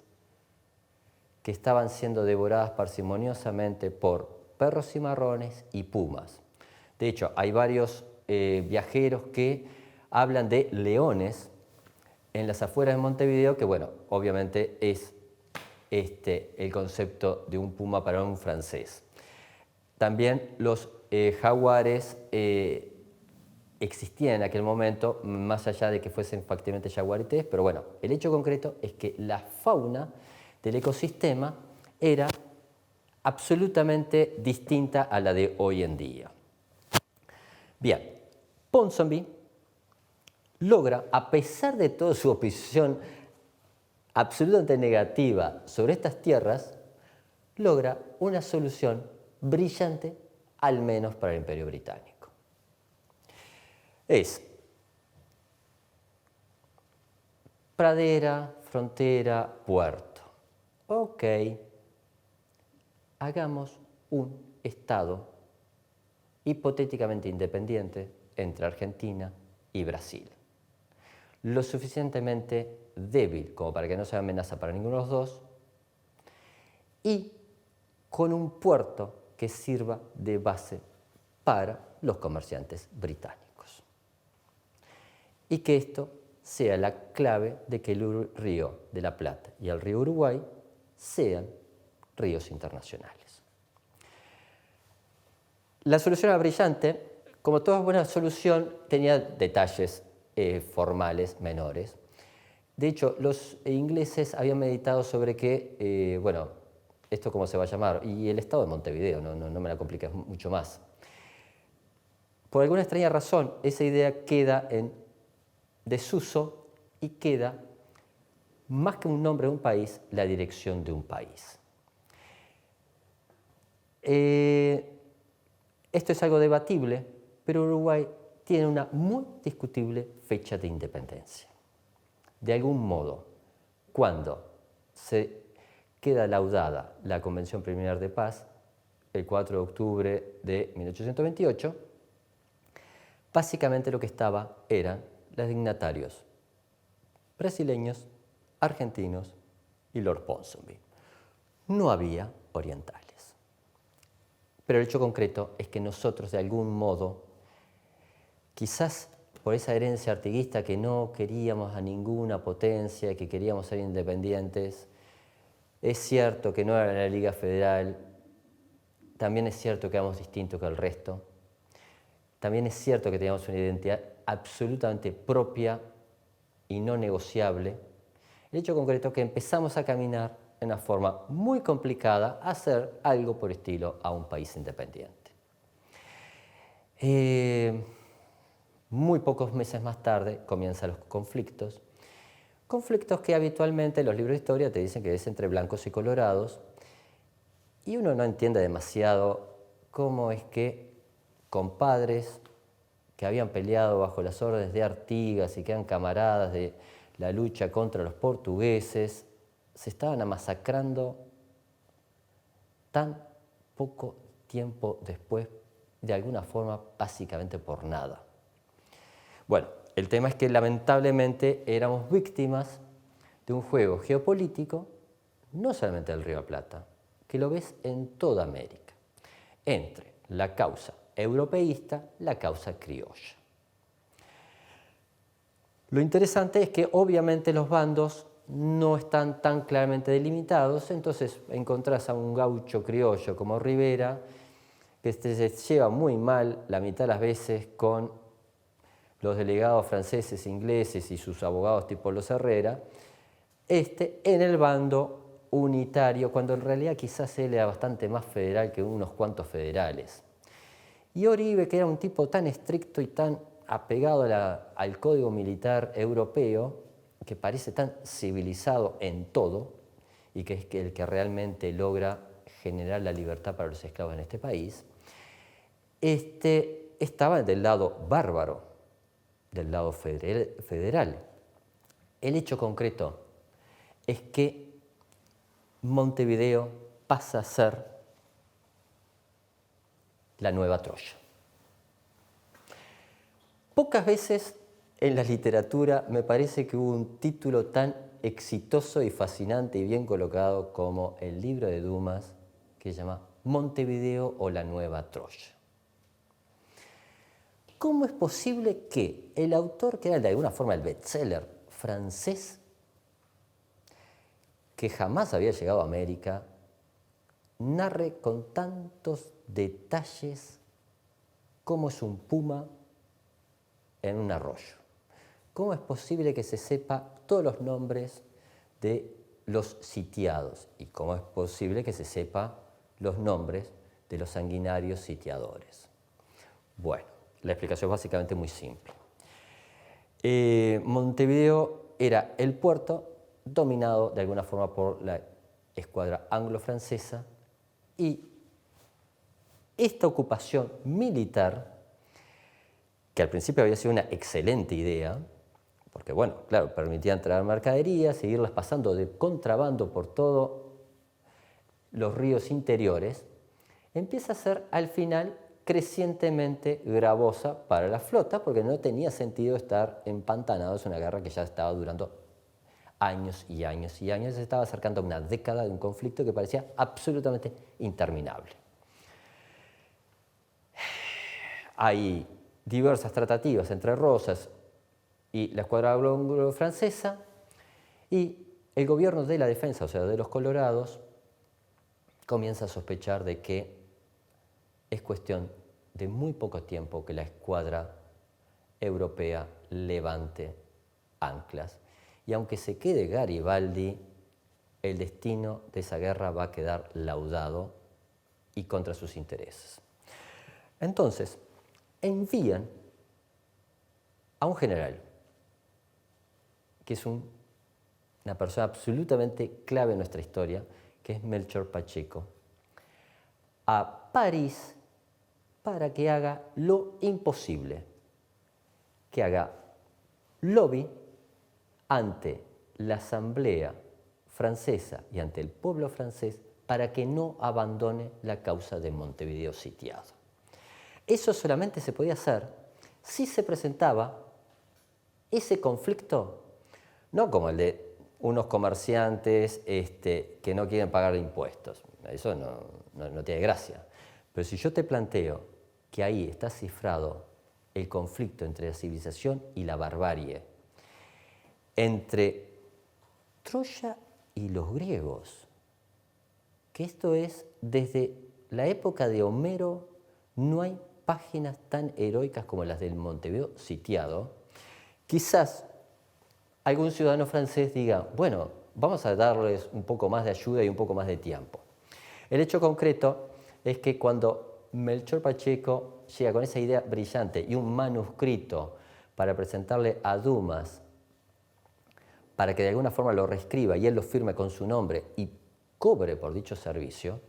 que estaban siendo devoradas parsimoniosamente por perros cimarrones y pumas. De hecho, hay varios viajeros que hablan de leones en las afueras de Montevideo, que bueno, obviamente es el concepto de un puma para un francés. También los jaguares existían en aquel momento, más allá de que fuesen efectivamente jaguarites, pero bueno, el hecho concreto es que la fauna del ecosistema era absolutamente distinta a la de hoy en día. Bien, Ponsonby logra, a pesar de toda su oposición absolutamente negativa sobre estas tierras, logra una solución brillante, al menos para el Imperio Británico. Es pradera, frontera, puerto. Ok, hagamos un estado hipotéticamente independiente entre Argentina y Brasil. Lo suficientemente débil como para que no sea amenaza para ninguno de los dos y con un puerto que sirva de base para los comerciantes británicos. Y que esto sea la clave de que el río de la Plata y el río Uruguay sean ríos internacionales. La solución era brillante. Como toda buena solución, tenía detalles formales menores. De hecho, los ingleses habían meditado sobre que, bueno, esto cómo se va a llamar, y el estado de Montevideo, no me la compliques mucho más. Por alguna extraña razón, esa idea queda en desuso y queda, más que un nombre de un país, la dirección de un país. Esto es algo debatible, pero Uruguay tiene una muy discutible fecha de independencia. De algún modo, cuando se queda laudada la Convención Preliminar de Paz, el 4 de octubre de 1828, básicamente lo que estaba eran los dignatarios brasileños, argentinos y Lord Ponsonby. No había orientales. Pero el hecho concreto es que nosotros, de algún modo, quizás por esa herencia artiguista que no queríamos a ninguna potencia, que queríamos ser independientes, es cierto que no era la Liga Federal, también es cierto que éramos distintos que el resto, también es cierto que teníamos una identidad absolutamente propia y no negociable. El hecho concreto es que empezamos a caminar en una forma muy complicada a hacer algo por estilo a un país independiente. Muy pocos meses más tarde comienzan los conflictos que habitualmente los libros de historia te dicen que es entre blancos y colorados, y uno no entiende demasiado cómo es que compadres que habían peleado bajo las órdenes de Artigas y que eran camaradas de la lucha contra los portugueses, se estaban masacrando tan poco tiempo después, de alguna forma, básicamente por nada. Bueno, el tema es que lamentablemente éramos víctimas de un juego geopolítico, no solamente del Río de la Plata, que lo ves en toda América, entre la causa europeísta, la causa criolla. Lo interesante es que obviamente los bandos no están tan claramente delimitados, entonces encontrás a un gaucho criollo como Rivera, que se lleva muy mal la mitad de las veces con los delegados franceses, ingleses y sus abogados tipo los Herrera, en el bando unitario, cuando en realidad quizás él era bastante más federal que unos cuantos federales. Y Oribe, que era un tipo tan estricto y tan apegado al código militar europeo, que parece tan civilizado en todo, y que es el que realmente logra generar la libertad para los esclavos en este país, estaba del lado bárbaro, del lado federal. El hecho concreto es que Montevideo pasa a ser la nueva Troya. Pocas veces en la literatura me parece que hubo un título tan exitoso y fascinante y bien colocado como el libro de Dumas, que se llama Montevideo o la nueva Troya. ¿Cómo es posible que el autor, que era de alguna forma el bestseller francés, que jamás había llegado a América, narre con tantos detalles cómo es un puma en un arroyo? ¿Cómo es posible que se sepa todos los nombres de los sitiados? ¿Y cómo es posible que se sepa los nombres de los sanguinarios sitiadores? Bueno, la explicación es básicamente muy simple. Montevideo era el puerto dominado de alguna forma por la escuadra anglo-francesa, y esta ocupación militar, que al principio había sido una excelente idea, porque bueno, claro, permitía entrar mercaderías, seguirlas pasando de contrabando por todos los ríos interiores, empieza a ser al final crecientemente gravosa para la flota, porque no tenía sentido estar empantanados en una guerra que ya estaba durando años y años y años. Se estaba acercando a una década de un conflicto que parecía absolutamente interminable. Hay diversas tratativas entre Rosas y la escuadra anglo-francesa, y el gobierno de la defensa, o sea, de los colorados, comienza a sospechar de que es cuestión de muy poco tiempo que la escuadra europea levante anclas. Y aunque se quede Garibaldi, el destino de esa guerra va a quedar laudado y contra sus intereses. Entonces, envían a un general que es una persona absolutamente clave en nuestra historia, que es Melchor Pacheco, a París para que haga lo imposible, que haga lobby ante la Asamblea francesa y ante el pueblo francés para que no abandone la causa de Montevideo sitiado. Eso solamente se podía hacer si se presentaba ese conflicto, no como el de unos comerciantes que no quieren pagar impuestos, eso no tiene gracia. Pero si yo te planteo que ahí está cifrado el conflicto entre la civilización y la barbarie, entre Troya y los griegos, que esto es, desde la época de Homero, no hay páginas tan heroicas como las del Montevideo sitiado, quizás algún ciudadano francés diga, bueno, vamos a darles un poco más de ayuda y un poco más de tiempo. El hecho concreto es que cuando Melchor Pacheco llega con esa idea brillante y un manuscrito para presentarle a Dumas, para que de alguna forma lo reescriba y él lo firme con su nombre y cobre por dicho servicio,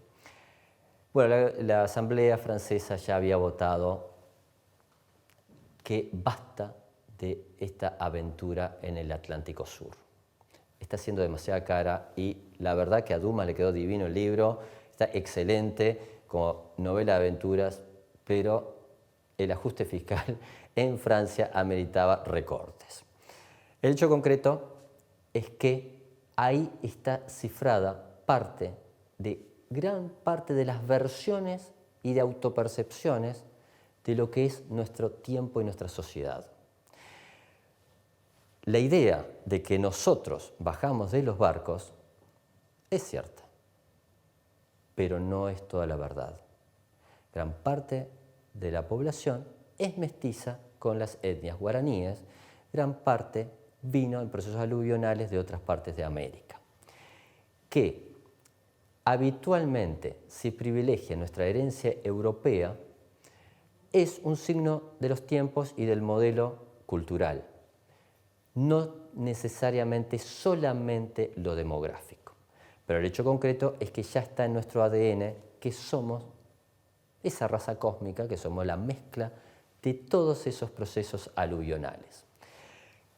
bueno, la Asamblea francesa ya había votado que basta de esta aventura en el Atlántico Sur. Está siendo demasiada cara y la verdad que a Dumas le quedó divino el libro, está excelente como novela de aventuras, pero el ajuste fiscal en Francia ameritaba recortes. El hecho concreto es que ahí está cifrada gran parte de las versiones y de autopercepciones de lo que es nuestro tiempo y nuestra sociedad. La idea de que nosotros bajamos de los barcos es cierta, pero no es toda la verdad. Gran parte de la población es mestiza con las etnias guaraníes, gran parte vino en procesos aluvionales de otras partes de América, que habitualmente se privilegia nuestra herencia europea, es un signo de los tiempos y del modelo cultural, no necesariamente solamente lo demográfico. Pero el hecho concreto es que ya está en nuestro ADN que somos esa raza cósmica, que somos la mezcla de todos esos procesos aluvionales.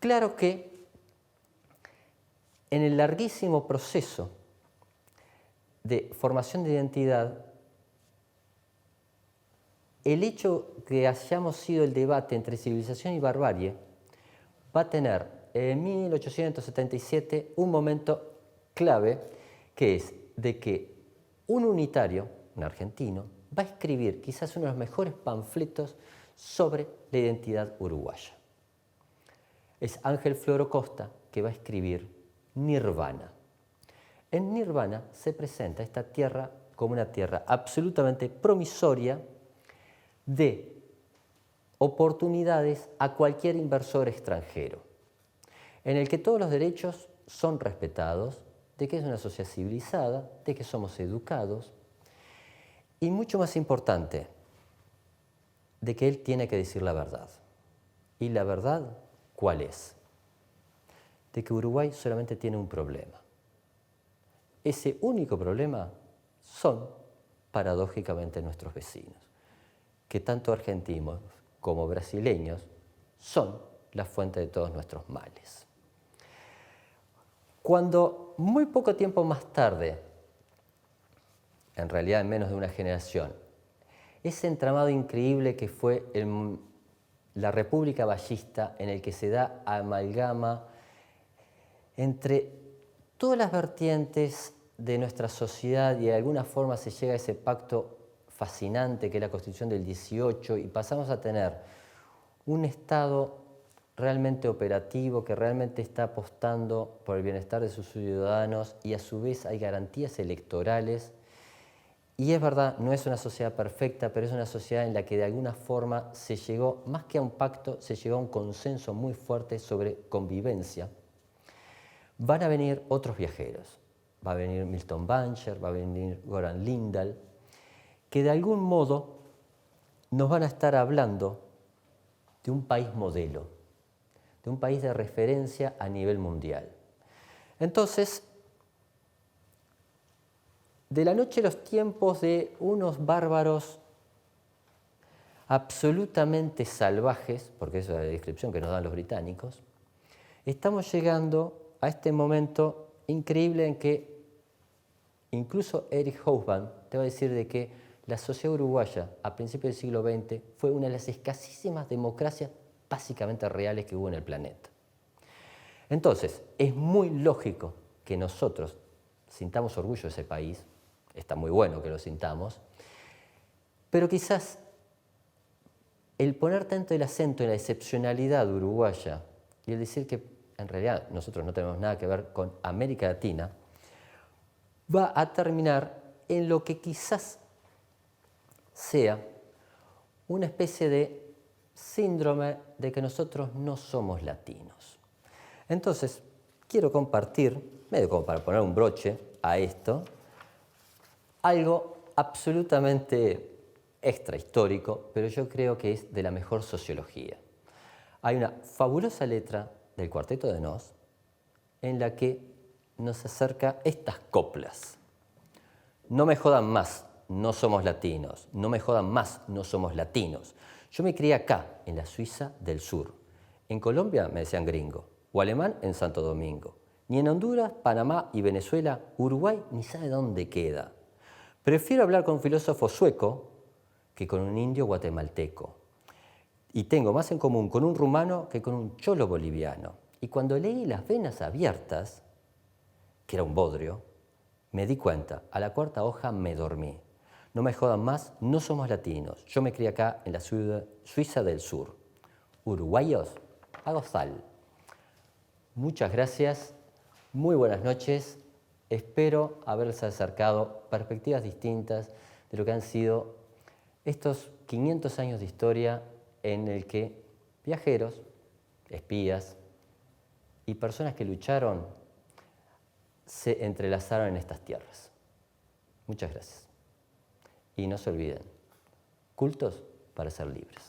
Claro que en el larguísimo proceso de formación de identidad, el hecho que hayamos sido el debate entre civilización y barbarie va a tener en 1877 un momento clave, que es de que un unitario, un argentino, va a escribir quizás uno de los mejores panfletos sobre la identidad uruguaya. Es Ángel Floro Costa que va a escribir Nirvana. En Nirvana se presenta esta tierra como una tierra absolutamente promisoria de oportunidades a cualquier inversor extranjero, en el que todos los derechos son respetados, de que es una sociedad civilizada, de que somos educados, y mucho más importante, de que él tiene que decir la verdad. ¿Y la verdad cuál es? De que Uruguay solamente tiene un problema. Ese único problema son, paradójicamente, nuestros vecinos, que tanto argentinos como brasileños son la fuente de todos nuestros males. Cuando muy poco tiempo más tarde, en realidad en menos de una generación, ese entramado increíble que fue la República Ballista, en el que se da amalgama entre todas las vertientes de nuestra sociedad y de alguna forma se llega a ese pacto fascinante que es la Constitución del 18 y pasamos a tener un Estado realmente operativo que realmente está apostando por el bienestar de sus ciudadanos y a su vez hay garantías electorales. Y es verdad, no es una sociedad perfecta, pero es una sociedad en la que de alguna forma se llegó, más que a un pacto, se llegó a un consenso muy fuerte sobre convivencia. Van a venir otros viajeros. Va a venir Milton Bancher, va a venir Goran Lindahl, que de algún modo nos van a estar hablando de un país modelo, de un país de referencia a nivel mundial. Entonces, de la noche a los tiempos de unos bárbaros absolutamente salvajes, porque esa es la descripción que nos dan los británicos, estamos llegando a este momento increíble en que incluso Eric Hobsbawm te va a decir de que la sociedad uruguaya a principios del siglo XX fue una de las escasísimas democracias básicamente reales que hubo en el planeta. Entonces, es muy lógico que nosotros sintamos orgullo de ese país, está muy bueno que lo sintamos, pero quizás el poner tanto el acento en la excepcionalidad uruguaya y el decir que en realidad nosotros no tenemos nada que ver con América Latina, va a terminar en lo que quizás sea una especie de síndrome de que nosotros no somos latinos. Entonces, quiero compartir, medio como para poner un broche a esto, algo absolutamente extrahistórico, pero yo creo que es de la mejor sociología. Hay una fabulosa letra del Cuarteto de Nos en la que nos acerca estas coplas. No me jodan más, no somos latinos. No me jodan más, no somos latinos. Yo me crié acá, en la Suiza del Sur. En Colombia me decían gringo, o alemán en Santo Domingo. Ni en Honduras, Panamá y Venezuela, Uruguay ni sabe dónde queda. Prefiero hablar con un filósofo sueco que con un indio guatemalteco. Y tengo más en común con un rumano que con un cholo boliviano. Y cuando leí Las venas abiertas, que era un bodrio, me di cuenta, a la cuarta hoja me dormí. No me jodan más, no somos latinos. Yo me crié acá en la Suiza del Sur. Uruguayos, a gozar. Muchas gracias, muy buenas noches. Espero haberles acercado perspectivas distintas de lo que han sido estos 500 años de historia en el que viajeros, espías y personas que lucharon se entrelazaron en estas tierras. Muchas gracias. Y no se olviden, cultos para ser libres.